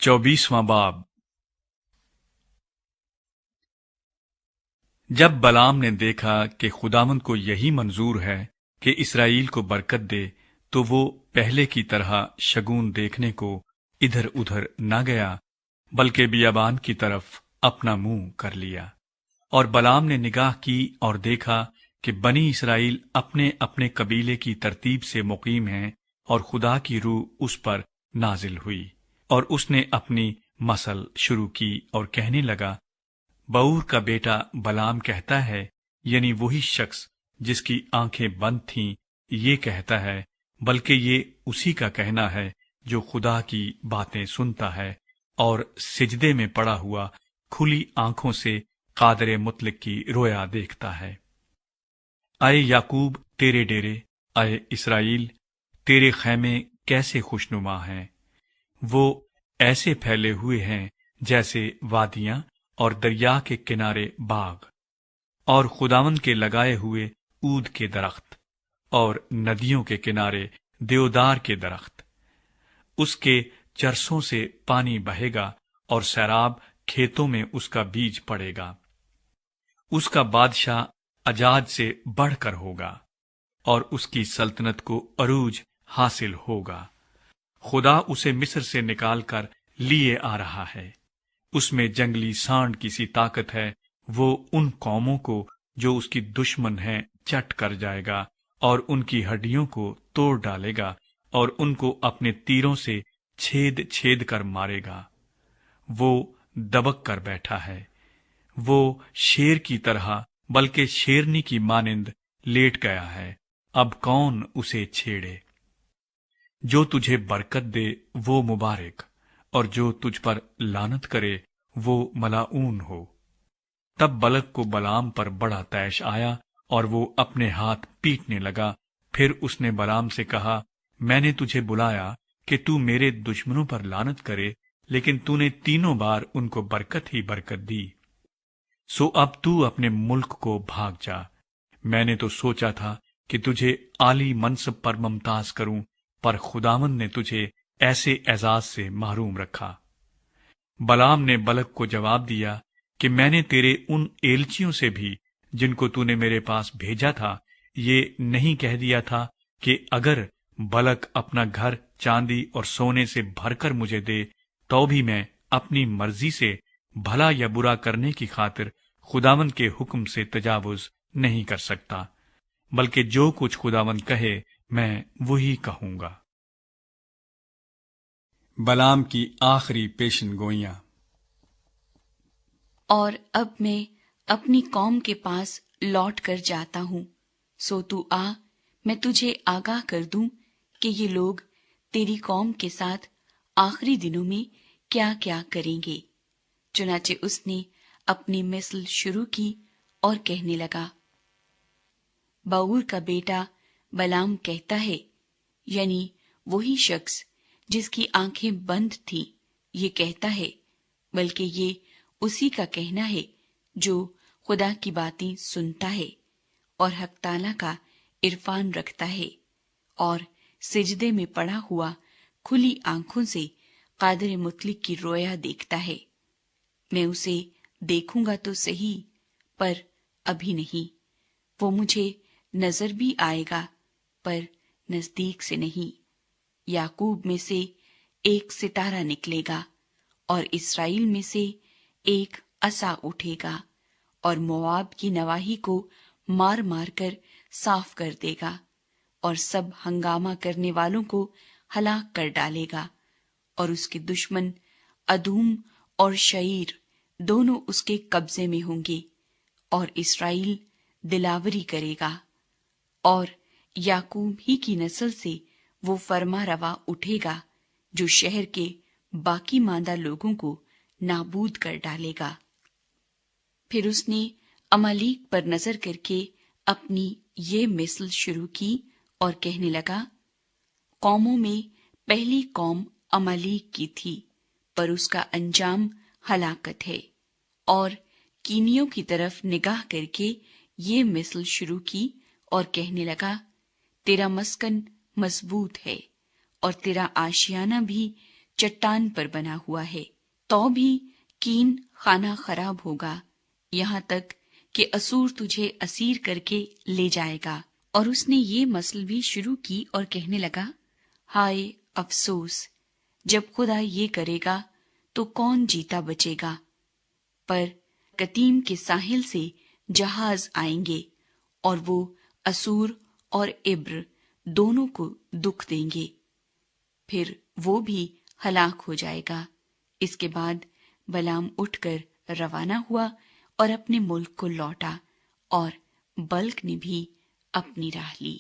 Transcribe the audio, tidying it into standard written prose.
24वां बाब। जब बलाम ने देखा कि खुदावंद को यही मंजूर है कि इसराइल को बरकत दे, तो वो पहले की तरह शगुन देखने को इधर उधर न गया, बल्कि बियाबान की तरफ अपना मुंह कर लिया। और बलाम ने निगाह की और देखा कि बनी इसराइल अपने अपने कबीले की तरतीब से मुकीम हैं, और खुदा की रूह उस पर नाजिल हुई। और उसने अपनी मसल शुरू की और कहने लगा, बऊर का बेटा बलाम कहता है, यानी वही शख्स जिसकी आंखें बंद थीं, ये कहता है, बल्कि ये उसी का कहना है जो खुदा की बातें सुनता है और सिजदे में पड़ा हुआ खुली आंखों से कादरे मुतलक की रोया देखता है। आए याकूब तेरे डेरे, आए इसराइल तेरे खैमे कैसे खुशनुमा हैं। वो ऐसे फैले हुए हैं जैसे वादियां और दरिया के किनारे बाग, और खुदावंद के लगाए हुए ऊद के दरख्त, और नदियों के किनारे देवदार के दरख्त। उसके चरसों से पानी बहेगा और सैराब खेतों में उसका बीज पड़ेगा। उसका बादशाह अजाज से बढ़कर होगा और उसकी सल्तनत को अरूज हासिल होगा। खुदा उसे मिस्र से निकालकर लिए आ रहा है। उसमें जंगली सांड की सी ताकत है। वो उन कौमों को जो उसकी दुश्मन हैं चट कर जाएगा और उनकी हड्डियों को तोड़ डालेगा और उनको अपने तीरों से छेद छेद कर मारेगा। वो दबक कर बैठा है। वो शेर की तरह, बल्कि शेरनी की मानिंद लेट गया है। अब कौन उसे छेड़े। जो तुझे बरकत दे वो मुबारक, और जो तुझ पर लानत करे वो मलाऊन हो। तब बलक को बलाम पर बड़ा तैश आया और वो अपने हाथ पीटने लगा। फिर उसने बलाम से कहा, मैंने तुझे बुलाया कि तू मेरे दुश्मनों पर लानत करे, लेकिन तूने 3 बार उनको बरकत ही बरकत दी। सो अब तू अपने मुल्क को भाग जा। मैंने तो सोचा था कि तुझे आली मनसब पर मुमताज करूं, पर खुदावंद ने तुझे ऐसे एजाज से महरूम रखा। बलाम ने बलक को जवाब दिया कि मैंने तेरे उन एलचियों से भी, जिनको तूने मेरे पास भेजा था, ये नहीं कह दिया था कि अगर बलक अपना घर चांदी और सोने से भरकर मुझे दे, तो भी मैं अपनी मर्जी से भला या बुरा करने की खातिर खुदावंद के हुक्म से तजावुज नहीं कर सकता, बल्कि जो कुछ खुदावंद कहे मैं वही कहूंगा। बलाम की आखिरी पेशन गोइयां। और अब मैं अपनी कौम के पास लौट कर जाता हूँ, सो तू आ, मैं तुझे आगाह कर दूं कि ये लोग तेरी कौम के साथ आखिरी दिनों में क्या क्या करेंगे। चुनाचे उसने अपनी मिसल शुरू की और कहने लगा, बऊर का बेटा बलाम कहता है, यानी वही शख्स जिसकी आंखें बंद थी, ये कहता है, बल्कि ये उसी का कहना है जो खुदा की बातें सुनता है और हक ताला का इरफान रखता है और सिजदे में पड़ा हुआ खुली आंखों से कादर मुतलिक की रोया देखता है। मैं उसे देखूंगा तो सही, पर अभी नहीं। वो मुझे नजर भी आएगा, पर नजदीक से नहीं। याकूब में से एक सितारा निकलेगा और इसराइल में से एक असा उठेगा और मोआब की नवाही को मार मार कर साफ कर देगा और सब हंगामा करने वालों को हलाक कर डालेगा। और उसके दुश्मन अदूम और शईर दोनों उसके कब्जे में होंगे और इसराइल दिलावरी करेगा। और याकूब ही की नस्ल से वो फरमा रवा उठेगा जो शहर के बाकी मांदा लोगों को नाबूद कर डालेगा। फिर उसने अमालीक पर नजर करके अपनी ये मिसल शुरू की और कहने लगा, कौमों में पहली कौम अमालीक की थी, पर उसका अंजाम हलाकत है। और कीनियों की तरफ निगाह करके ये मिसल शुरू की और कहने लगा, तेरा मस्कन मजबूत है और तेरा आशियाना भी چٹان پر بنا ہوا ہے، تو بھی کین خانہ خراب ہوگا، یہاں تک کہ اسور تجھے اسیر کر کے لے جائے گا۔ اور اس نے یہ مسل بھی شروع کی اور کہنے لگا، ہائے افسوس، جب خدا یہ کرے گا تو کون جیتا بچے گا؟ پر کتیم کے ساحل سے جہاز آئیں گے اور وہ اسور اور عبر دونوں کو دکھ دیں گے، پھر وہ بھی ہلاک ہو جائے گا۔ اس کے بعد بلام اٹھ کر روانہ ہوا اور اپنے ملک کو لوٹا، اور بلک نے بھی اپنی راہ لی۔